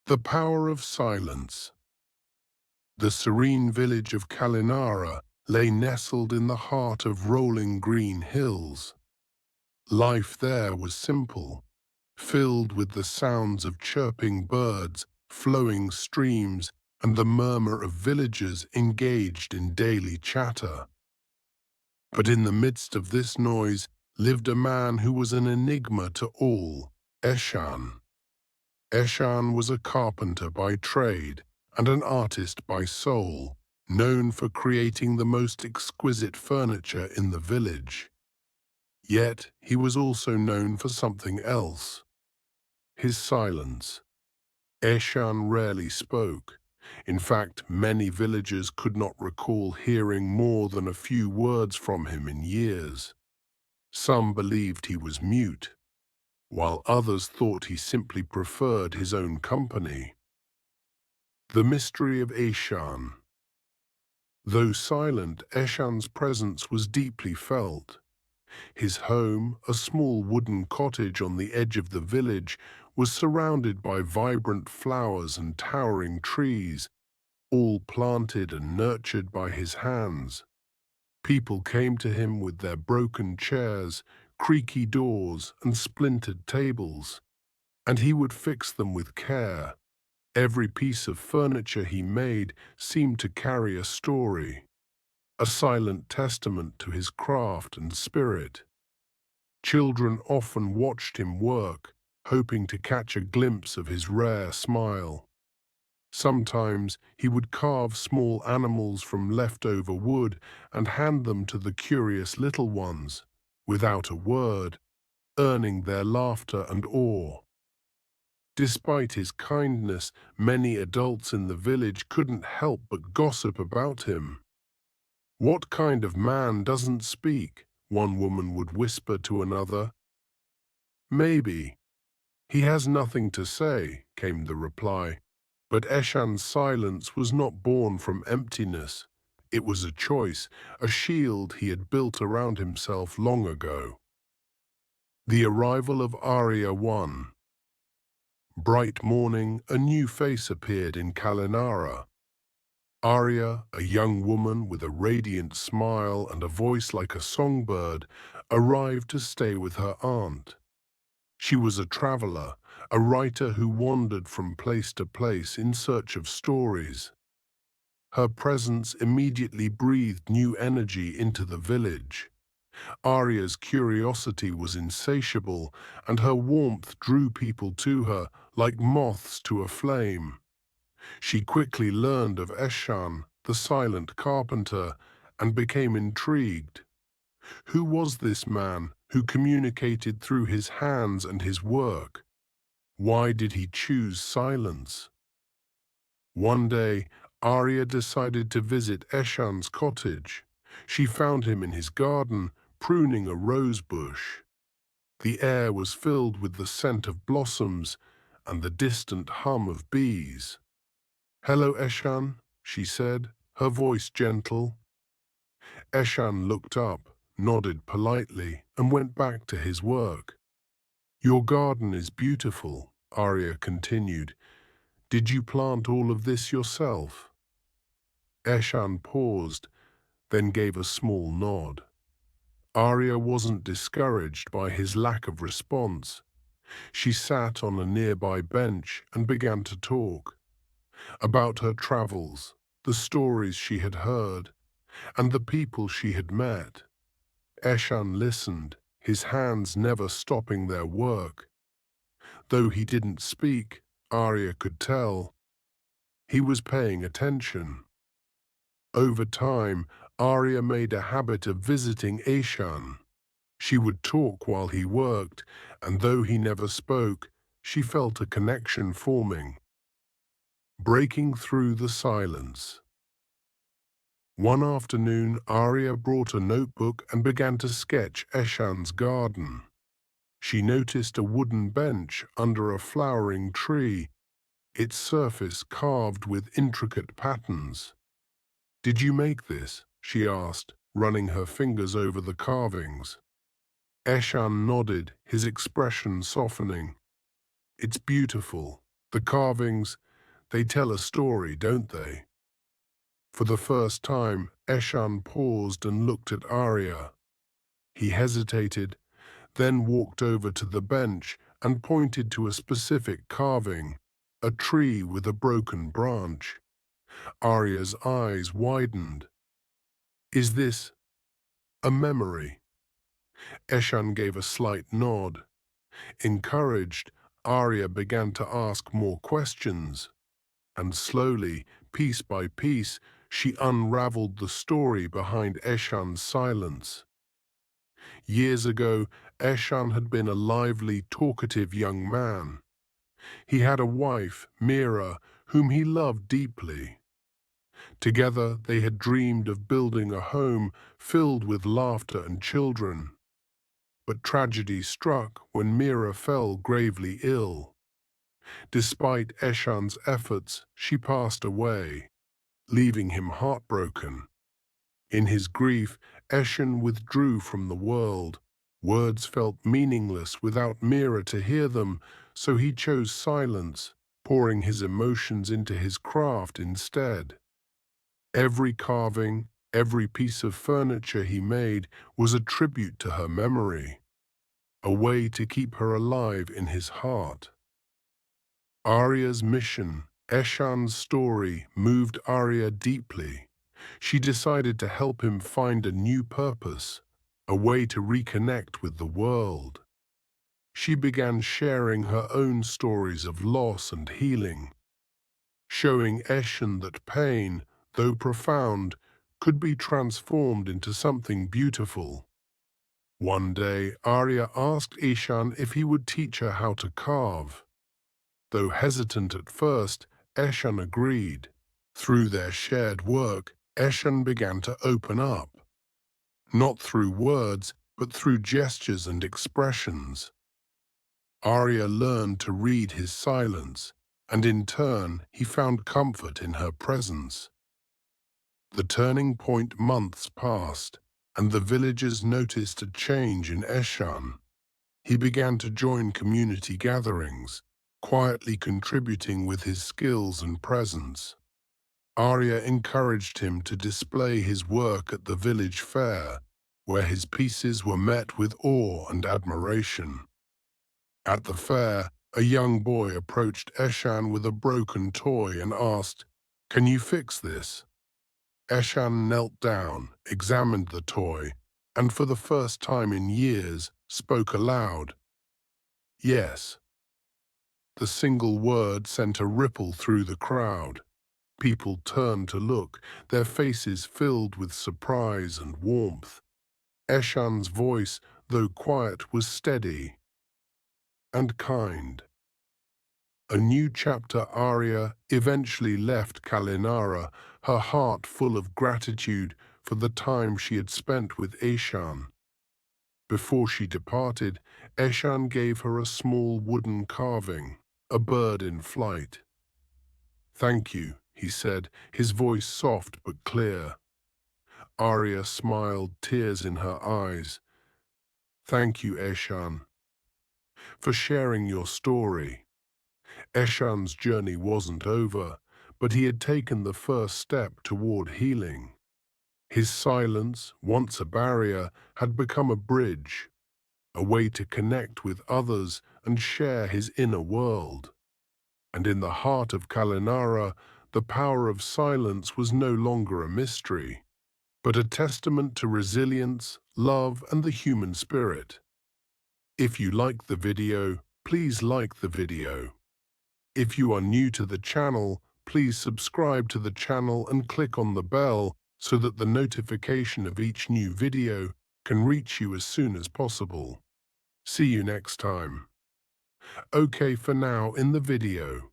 The power of silence. The serene village of Kalinara lay nestled in the heart of rolling green hills. Life there was simple, filled with the sounds of chirping birds, flowing streams, and the murmur of villagers engaged in daily chatter. But in the midst of this noise lived a man who was an enigma to all, Eshan. Eshan was a carpenter by trade and an artist by soul, known for creating the most exquisite furniture in the village. Yet he was also known for something else: his silence. Eshan rarely spoke. In fact, many villagers could not recall hearing more than a few words from him in years. Some believed he was mute, while others thought he simply preferred his own company. The mystery of Eshan. Though silent, Eshan's presence was deeply felt. His home, a small wooden cottage on the edge of the village, was surrounded by vibrant flowers and towering trees, all planted and nurtured by his hands. People came to him with their broken chairs, creaky doors, and splintered tables, and he would fix them with care. Every piece of furniture he made seemed to carry a story, a silent testament to his craft and spirit. Children often watched him work, hoping to catch a glimpse of his rare smile. Sometimes he would carve small animals from leftover wood and hand them to the curious little ones, without a word, earning their laughter and awe. Despite his kindness, many adults in the village couldn't help but gossip about him. "What kind of man doesn't speak?" one woman would whisper to another. "Maybe. He has nothing to say," came the reply. But Eshan's silence was not born from emptiness. It was a choice, a shield he had built around himself long ago. The arrival of Arya I. Bright morning, a new face appeared in Kalinara. Arya, a young woman with a radiant smile and a voice like a songbird, arrived to stay with her aunt. She was a traveler, a writer who wandered from place to place in search of stories. Her presence immediately breathed new energy into the village. Arya's curiosity was insatiable, and her warmth drew people to her like moths to a flame. She quickly learned of Eshan, the silent carpenter, and became intrigued. Who was this man who communicated through his hands and his work? Why did he choose silence? One day, Arya decided to visit Eshan's cottage. She found him in his garden, pruning a rose bush. The air was filled with the scent of blossoms and the distant hum of bees. "Hello, Eshan," she said, her voice gentle. Eshan looked up, nodded politely, and went back to his work. "Your garden is beautiful," Arya continued. "Did you plant all of this yourself?" Eshan paused, then gave a small nod. Arya wasn't discouraged by his lack of response. She sat on a nearby bench and began to talk about her travels, the stories she had heard, and the people she had met. Eshan listened, his hands never stopping their work. Though he didn't speak, Arya could tell. He was paying attention. Over time, Arya made a habit of visiting Eshan. She would talk while he worked, and though he never spoke, she felt a connection forming. Breaking through the silence. One afternoon, Arya brought a notebook and began to sketch Eshan's garden. She noticed a wooden bench under a flowering tree, its surface carved with intricate patterns. "Did you make this?" she asked, running her fingers over the carvings. Eshan nodded, his expression softening. "It's beautiful," The carvings, they tell a story, don't they? For the first time, Eshan paused and looked at Arya. He hesitated, then walked over to the bench and pointed to a specific carving, a tree with a broken branch. Arya's eyes widened. Is this a memory? Eshan gave a slight nod. Encouraged, Arya began to ask more questions. And slowly, piece by piece, she unraveled the story behind Eshan's silence. Years ago, Eshan had been a lively, talkative young man. He had a wife, Mira, whom he loved deeply. Together, they had dreamed of building a home filled with laughter and children. But tragedy struck when Mira fell gravely ill. Despite Eshan's efforts, she passed away, leaving him heartbroken. In his grief, Eshan withdrew from the world. Words felt meaningless without Mira to hear them, so he chose silence, pouring his emotions into his craft instead. Every carving, every piece of furniture he made was a tribute to her memory, a way to keep her alive in his heart. Arya's mission, Eshan's story, moved Arya deeply. She decided to help him find a new purpose, a way to reconnect with the world. She began sharing her own stories of loss and healing, showing Eshan that pain, though profound, could be transformed into something beautiful. One day, Arya asked Eshan if he would teach her how to carve. Though hesitant at first, Eshan agreed. Through their shared work, Eshan began to open up, not through words, but through gestures and expressions. Arya learned to read his silence, and in turn, he found comfort in her presence. The turning point months passed, and the villagers noticed a change in Eshan. He began to join community gatherings, quietly contributing with his skills and presence. Arya encouraged him to display his work at the village fair, where his pieces were met with awe and admiration. At the fair, a young boy approached Eshan with a broken toy and asked, "Can you fix this?" Eshan knelt down, examined the toy, and for the first time in years, spoke aloud. "Yes." The single word sent a ripple through the crowd. People turned to look, their faces filled with surprise and warmth. Eshan's voice, though quiet, was steady and kind. A new chapter. Arya eventually left Kalinara, her heart full of gratitude for the time she had spent with Eshan. Before she departed, Eshan gave her a small wooden carving, a bird in flight. "Thank you," he said, his voice soft but clear. Arya smiled, tears in her eyes. "Thank you, Eshan, for sharing your story." Eshan's journey wasn't over, but he had taken the first step toward healing. His silence, once a barrier, had become a bridge, a way to connect with others and share his inner world. And in the heart of Kalinara, the power of silence was no longer a mystery, but a testament to resilience, love, and the human spirit. If you like the video, please like the video. If you are new to the channel, please subscribe to the channel and click on the bell so that the notification of each new video can reach you as soon as possible. See you next time. Okay, for now in the video.